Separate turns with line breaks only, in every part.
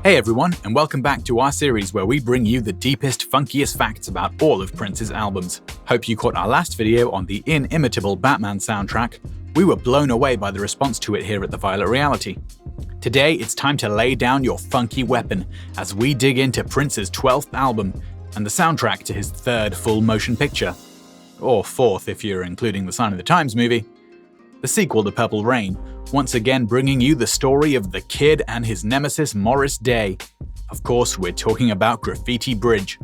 Hey everyone, and welcome back to our series where we bring you the deepest, funkiest facts about all of Prince's albums. Hope you caught our last video on the inimitable Batman soundtrack. We were blown away by the response to it here at The Violet Reality. Today, it's time to lay down your funky weapon as we dig into Prince's 12th album and the soundtrack to his third full motion picture. Or fourth if you're including the Sign of the Times movie. The sequel to Purple Rain, once again bringing you the story of the kid and his nemesis Morris Day. Of course, we're talking about Graffiti Bridge.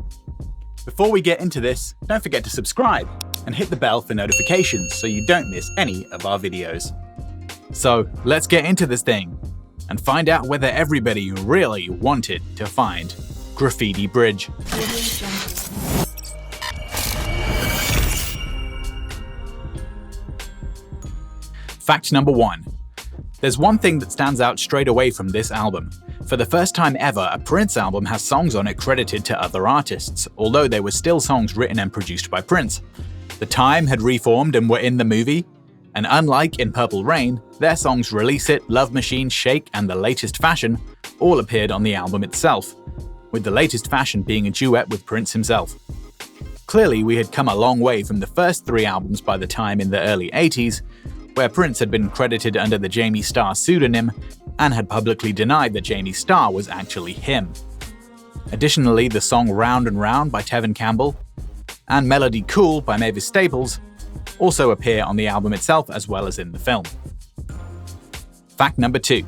Before we get into this, don't forget to subscribe and hit the bell for notifications so you don't miss any of our videos. So, let's get into this thing and find out whether everybody really wanted to find Graffiti Bridge. Fact number 1. There's one thing that stands out straight away from this album. For the first time ever, a Prince album has songs on it credited to other artists, although they were still songs written and produced by Prince. The Time had reformed and were in the movie, and unlike in Purple Rain, their songs Release It, Love Machine, Shake, and The Latest Fashion all appeared on the album itself, with The Latest Fashion being a duet with Prince himself. Clearly, we had come a long way from the first 3 albums by the time in the early 80s, where Prince had been credited under the Jamie Starr pseudonym and had publicly denied that Jamie Starr was actually him. Additionally, the song Round and Round by Tevin Campbell and Melody Cool by Mavis Staples also appear on the album itself as well as in the film. Fact number 2.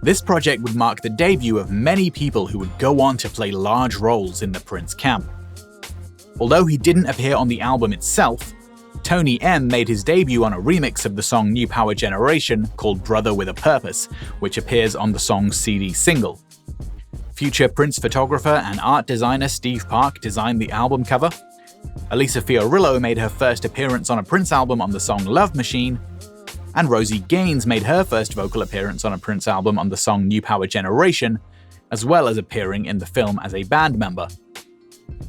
This project would mark the debut of many people who would go on to play large roles in the Prince camp. Although he didn't appear on the album itself, Tony M made his debut on a remix of the song New Power Generation called Brother with a Purpose, which appears on the song's CD single. Future Prince photographer and art designer Steve Park designed the album cover. Elisa Fiorillo made her first appearance on a Prince album on the song Love Machine, and Rosie Gaines made her first vocal appearance on a Prince album on the song New Power Generation, as well as appearing in the film as a band member.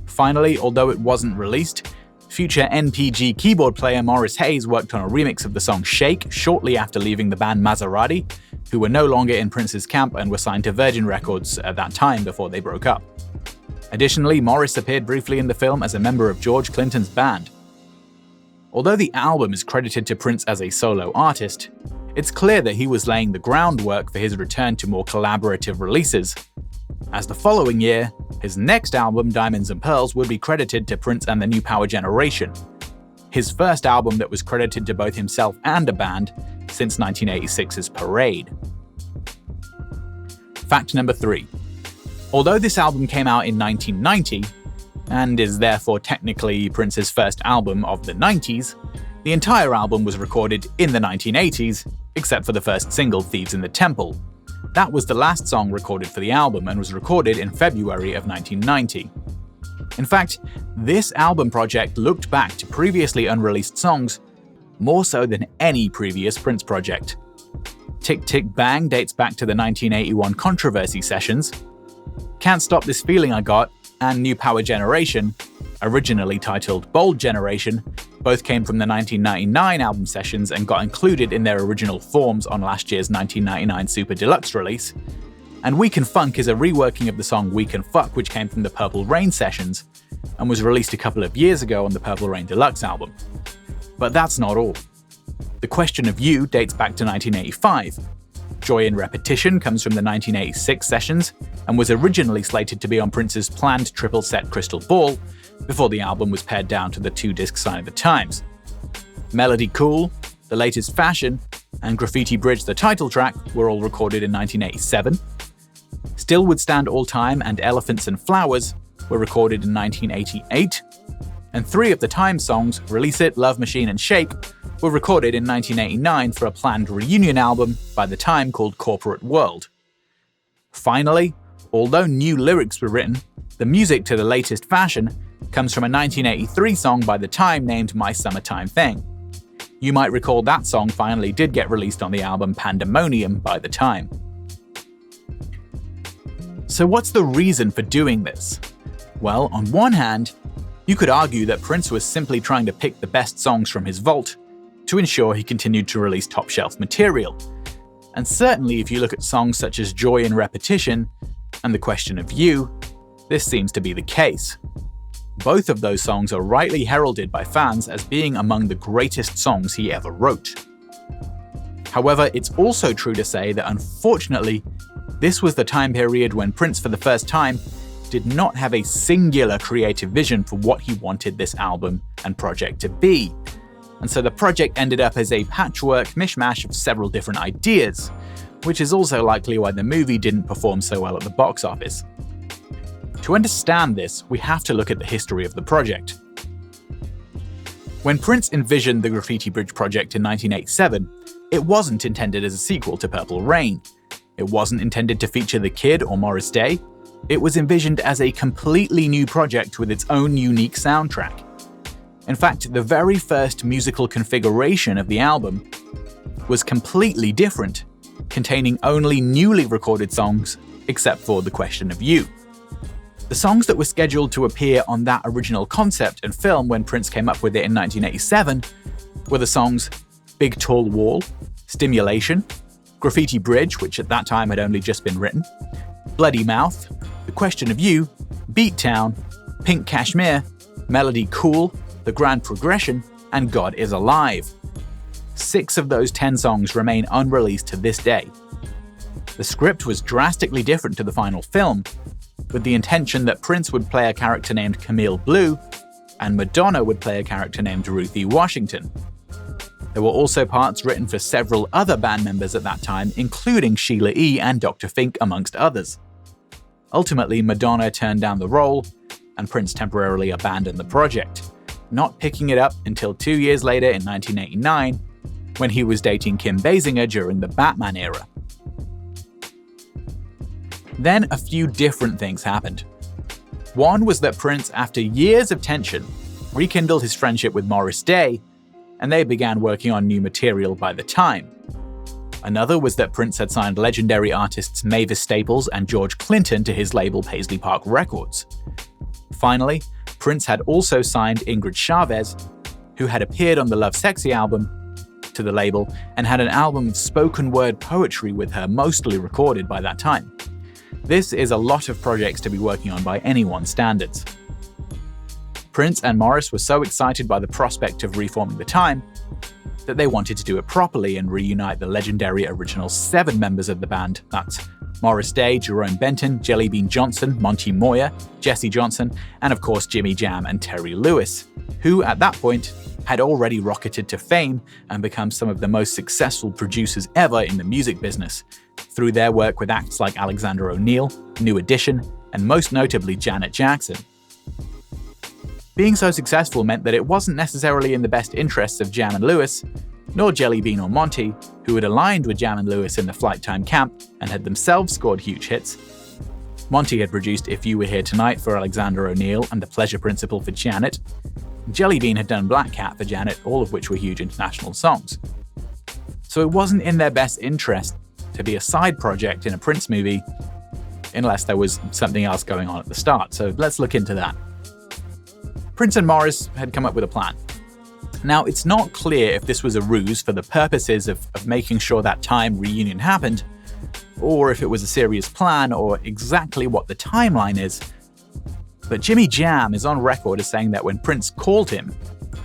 Finally, although it wasn't released, future NPG keyboard player Morris Hayes worked on a remix of the song Shake shortly after leaving the band Maserati, who were no longer in Prince's camp and were signed to Virgin Records at that time before they broke up. Additionally, Morris appeared briefly in the film as a member of George Clinton's band. Although the album is credited to Prince as a solo artist, it's clear that he was laying the groundwork for his return to more collaborative releases, as the following year, his next album, Diamonds and Pearls, would be credited to Prince and the New Power Generation, his first album that was credited to both himself and a band since 1986's Parade. Fact number 3. Although this album came out in 1990, and is therefore technically Prince's first album of the 90s, the entire album was recorded in the 1980s, except for the first single, Thieves in the Temple. That was the last song recorded for the album and was recorded in February of 1990. In fact, this album project looked back to previously unreleased songs more so than any previous Prince project. Tick Tick Bang dates back to the 1981 Controversy sessions. Can't Stop This Feeling I Got and New Power Generation, originally titled Bold Generation, both came from the 1999 album sessions and got included in their original forms on last year's 1999 Super Deluxe release. And We Can Funk is a reworking of the song We Can Fuck, which came from the Purple Rain sessions and was released a couple of years ago on the Purple Rain Deluxe album. But that's not all. The Question of You dates back to 1985. Joy in Repetition comes from the 1986 sessions and was originally slated to be on Prince's planned triple set Crystal Ball, before the album was pared down to the 2-disc Sign of the Times. Melody Cool, The Latest Fashion, and Graffiti Bridge, the title track, were all recorded in 1987. Still Would Stand All Time and Elephants and Flowers were recorded in 1988. And 3 of the Time songs, Release It, Love Machine, and Shake, were recorded in 1989 for a planned reunion album by the Time called Corporate World. Finally, although new lyrics were written, the music to The Latest Fashion comes from a 1983 song by the Time named My Summertime Thing. You might recall that song finally did get released on the album Pandemonium by the Time. So what's the reason for doing this? Well, on one hand, you could argue that Prince was simply trying to pick the best songs from his vault to ensure he continued to release top-shelf material. And certainly if you look at songs such as Joy in Repetition, and The Question of You, this seems to be the case. Both of those songs are rightly heralded by fans as being among the greatest songs he ever wrote. However, it's also true to say that unfortunately, this was the time period when Prince for the first time did not have a singular creative vision for what he wanted this album and project to be. And so the project ended up as a patchwork mishmash of several different ideas, which is also likely why the movie didn't perform so well at the box office. To understand this, we have to look at the history of the project. When Prince envisioned the Graffiti Bridge project in 1987, it wasn't intended as a sequel to Purple Rain. It wasn't intended to feature The Kid or Morris Day. It was envisioned as a completely new project with its own unique soundtrack. In fact, the very first musical configuration of the album was completely different, containing only newly recorded songs, except for The Question of You. The songs that were scheduled to appear on that original concept and film when Prince came up with it in 1987 were the songs Big Tall Wall, Stimulation, Graffiti Bridge, which at that time had only just been written, Bloody Mouth, The Question of You, Beat Town, Pink Cashmere, Melody Cool, The Grand Progression, and God Is Alive. 6 of those 10 songs remain unreleased to this day. The script was drastically different to the final film, with the intention that Prince would play a character named Camille Blue, and Madonna would play a character named Ruthie Washington. There were also parts written for several other band members at that time, including Sheila E. and Dr. Fink, amongst others. Ultimately, Madonna turned down the role, and Prince temporarily abandoned the project, not picking it up until 2 years later in 1989, when he was dating Kim Basinger during the Batman era. Then a few different things happened. One was that Prince, after years of tension, rekindled his friendship with Morris Day, and they began working on new material by the time. Another was that Prince had signed legendary artists Mavis Staples and George Clinton to his label Paisley Park Records. Finally, Prince had also signed Ingrid Chavez, who had appeared on the Love Sexy album, to the label and had an album of spoken word poetry with her mostly recorded by that time. This is a lot of projects to be working on by anyone's standards. Prince and Morris were so excited by the prospect of reforming the Time that they wanted to do it properly and reunite the legendary original 7 members of the band. That's Morris Day, Jerome Benton, Jelly Bean Johnson, Monty Moyer, Jesse Johnson, and of course Jimmy Jam and Terry Lewis, who at that point had already rocketed to fame and become some of the most successful producers ever in the music business, through their work with acts like Alexander O'Neal, New Edition, and most notably Janet Jackson. Being so successful meant that it wasn't necessarily in the best interests of Jam and Lewis, nor Jelly Bean or Monty, who had aligned with Jam and Lewis in the Flight Time camp and had themselves scored huge hits. Monty had produced If You Were Here Tonight for Alexander O'Neal and The Pleasure Principle for Janet. Jelly Bean had done Black Cat for Janet, all of which were huge international songs. So it wasn't in their best interest to be a side project in a Prince movie, unless there was something else going on at the start. So let's look into that. Prince and Morris had come up with a plan. Now, it's not clear if this was a ruse for the purposes of making sure that Time reunion happened, or if it was a serious plan, or exactly what the timeline is. But Jimmy Jam is on record as saying that when Prince called him,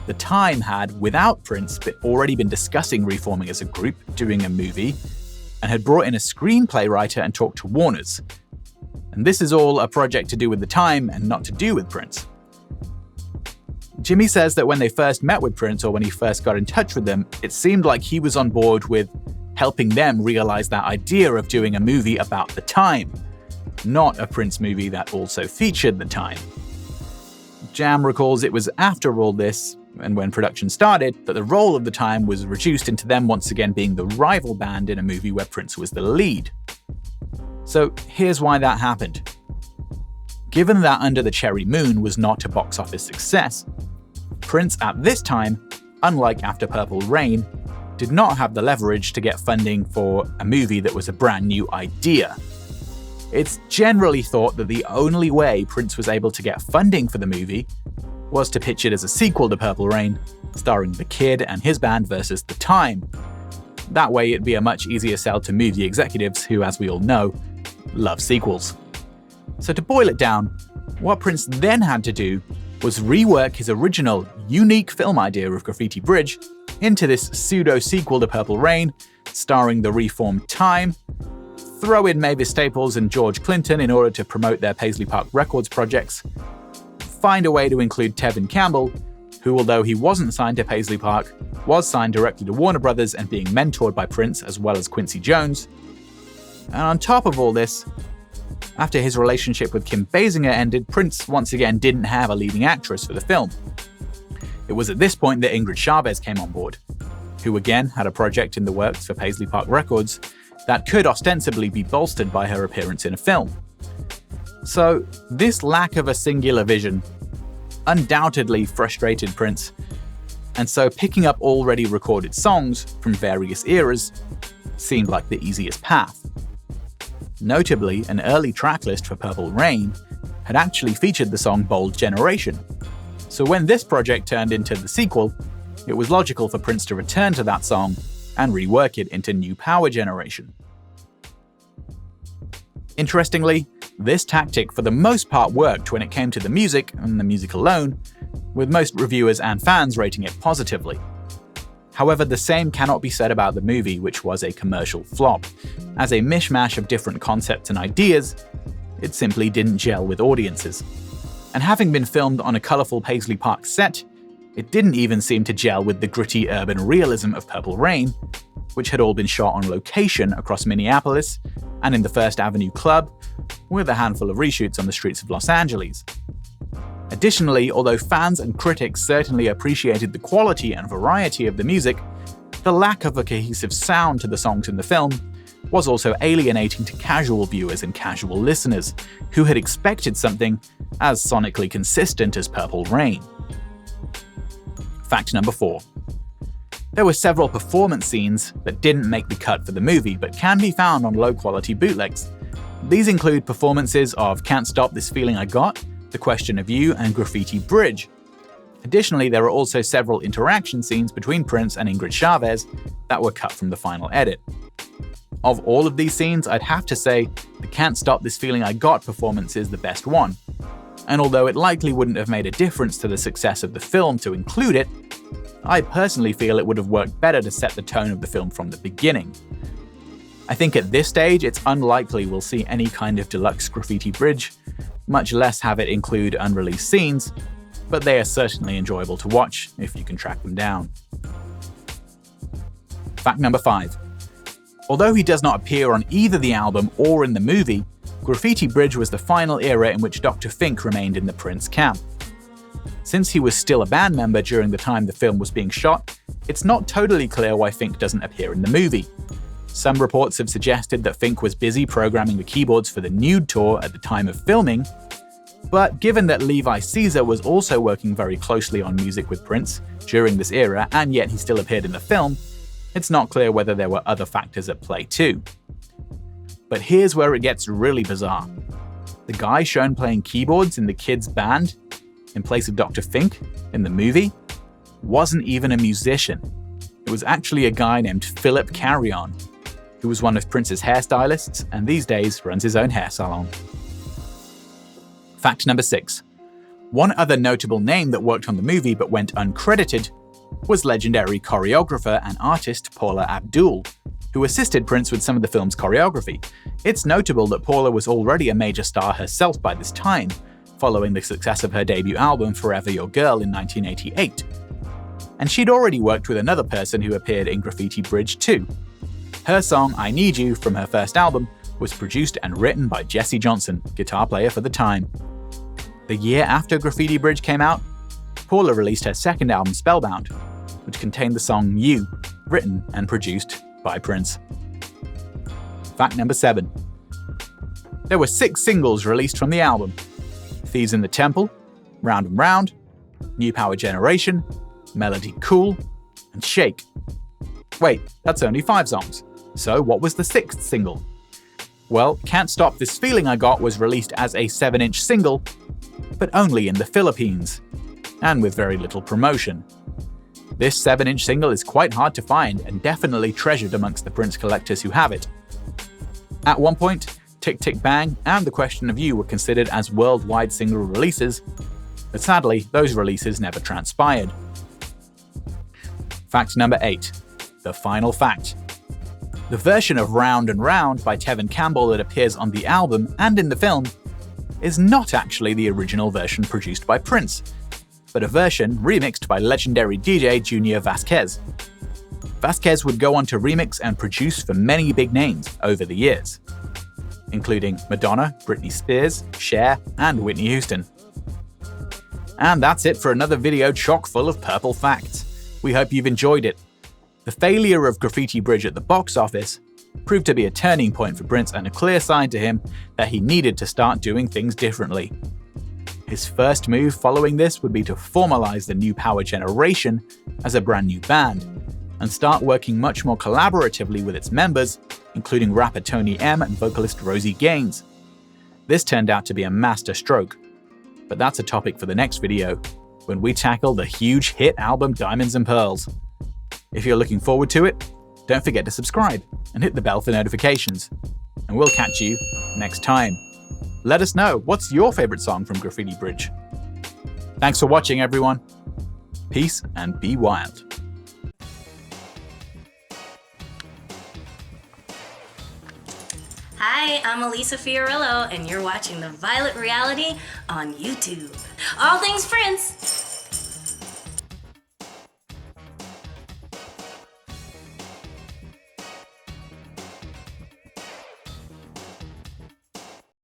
the Time had, without Prince, already been discussing reforming as a group, doing a movie, and had brought in a screenplay writer and talked to Warners. And this is all a project to do with the Time and not to do with Prince. Jimmy says that when they first met with Prince, or when he first got in touch with them, it seemed like he was on board with helping them realize that idea of doing a movie about the Time, not a Prince movie that also featured the Time. Jam recalls it was after all this, and when production started, that the role of the Time was reduced into them once again being the rival band in a movie where Prince was the lead. So here's why that happened. Given that Under the Cherry Moon was not a box office success, Prince at this time, unlike after Purple Rain, did not have the leverage to get funding for a movie that was a brand new idea. It's generally thought that the only way Prince was able to get funding for the movie was to pitch it as a sequel to Purple Rain, starring The Kid and his band versus The Time. That way it'd be a much easier sell to movie executives who, as we all know, love sequels. So to boil it down, what Prince then had to do was rework his original, unique film idea of Graffiti Bridge into this pseudo-sequel to Purple Rain, starring the reformed Time, throw in Mavis Staples and George Clinton in order to promote their Paisley Park Records projects, find a way to include Tevin Campbell, who, although he wasn't signed to Paisley Park, was signed directly to Warner Brothers and being mentored by Prince as well as Quincy Jones. And on top of all this, after his relationship with Kim Basinger ended, Prince once again didn't have a leading actress for the film. It was at this point that Ingrid Chavez came on board, who again had a project in the works for Paisley Park Records that could ostensibly be bolstered by her appearance in a film. So this lack of a singular vision undoubtedly frustrated Prince, and so picking up already recorded songs from various eras seemed like the easiest path. Notably, an early tracklist for Purple Rain had actually featured the song Bold Generation, so when this project turned into the sequel, it was logical for Prince to return to that song and rework it into New Power Generation. Interestingly, this tactic for the most part worked when it came to the music, and the music alone, with most reviewers and fans rating it positively. However, the same cannot be said about the movie, which was a commercial flop. As a mishmash of different concepts and ideas, it simply didn't gel with audiences. And having been filmed on a colourful Paisley Park set, it didn't even seem to gel with the gritty urban realism of Purple Rain, which had all been shot on location across Minneapolis and in the First Avenue Club, with a handful of reshoots on the streets of Los Angeles. Additionally, although fans and critics certainly appreciated the quality and variety of the music, the lack of a cohesive sound to the songs in the film was also alienating to casual viewers and casual listeners, who had expected something as sonically consistent as Purple Rain. Fact number 4. There were several performance scenes that didn't make the cut for the movie but can be found on low-quality bootlegs. These include performances of Can't Stop This Feeling I Got, The Question of You, and Graffiti Bridge. Additionally, there are also several interaction scenes between Prince and Ingrid Chavez that were cut from the final edit. Of all of these scenes, I'd have to say the Can't Stop This Feeling I Got performance is the best one. And although it likely wouldn't have made a difference to the success of the film to include it, I personally feel it would have worked better to set the tone of the film from the beginning. I think at this stage it's unlikely we'll see any kind of deluxe Graffiti Bridge, much less have it include unreleased scenes, but they are certainly enjoyable to watch if you can track them down. Fact number 5. Although he does not appear on either the album or in the movie, Graffiti Bridge was the final era in which Dr. Fink remained in the Prince camp. Since he was still a band member during the time the film was being shot, it's not totally clear why Fink doesn't appear in the movie. Some reports have suggested that Fink was busy programming the keyboards for the Nude tour at the time of filming, but given that Levi Caesar was also working very closely on music with Prince during this era and yet he still appeared in the film, it's not clear whether there were other factors at play too. But here's where it gets really bizarre. The guy shown playing keyboards in the kids' band, in place of Dr. Fink in the movie, wasn't even a musician. It was actually a guy named Philip Carrion, who was one of Prince's hairstylists and these days runs his own hair salon. Fact number 6. One other notable name that worked on the movie but went uncredited was legendary choreographer and artist Paula Abdul, who assisted Prince with some of the film's choreography. It's notable that Paula was already a major star herself by this time, following the success of her debut album Forever Your Girl in 1988. And she'd already worked with another person who appeared in Graffiti Bridge too. Her song I Need You from her first album was produced and written by Jesse Johnson, guitar player for the time. The year after Graffiti Bridge came out, Paula released her second album Spellbound, which contained the song You, written and produced by Prince. Fact number 7. There were 6 singles released from the album: Thieves in the Temple, Round and Round, New Power Generation, Melody Cool, and Shake. Wait, that's only 5 songs. So what was the 6th single? Well, Can't Stop This Feeling I Got was released as a 7-inch single, but only in the Philippines, and with very little promotion. This 7-inch single is quite hard to find and definitely treasured amongst the Prince collectors who have it. At one point, Tick Tick Bang and The Question of You were considered as worldwide single releases, but sadly, those releases never transpired. Fact number 8. The final fact. The version of Round and Round by Tevin Campbell that appears on the album and in the film is not actually the original version produced by Prince, but a version remixed by legendary DJ Junior Vasquez. Vasquez would go on to remix and produce for many big names over the years, including Madonna, Britney Spears, Cher, and Whitney Houston. And that's it for another video chock full of purple facts. We hope you've enjoyed it. The failure of Graffiti Bridge at the box office proved to be a turning point for Prince and a clear sign to him that he needed to start doing things differently. His first move following this would be to formalize the New Power generation as a brand new band and start working much more collaboratively with its members, including rapper Tony M and vocalist Rosie Gaines. This turned out to be a master stroke, but that's a topic for the next video, when we tackle the huge hit album Diamonds and Pearls. If you're looking forward to it, don't forget to subscribe and hit the bell for notifications. And we'll catch you next time. Let us know, what's your favorite song from Graffiti Bridge? Thanks for watching, everyone. Peace and be wild.
Hi, I'm Elisa Fiorillo, and you're watching The Violet Reality on YouTube. All things Prince!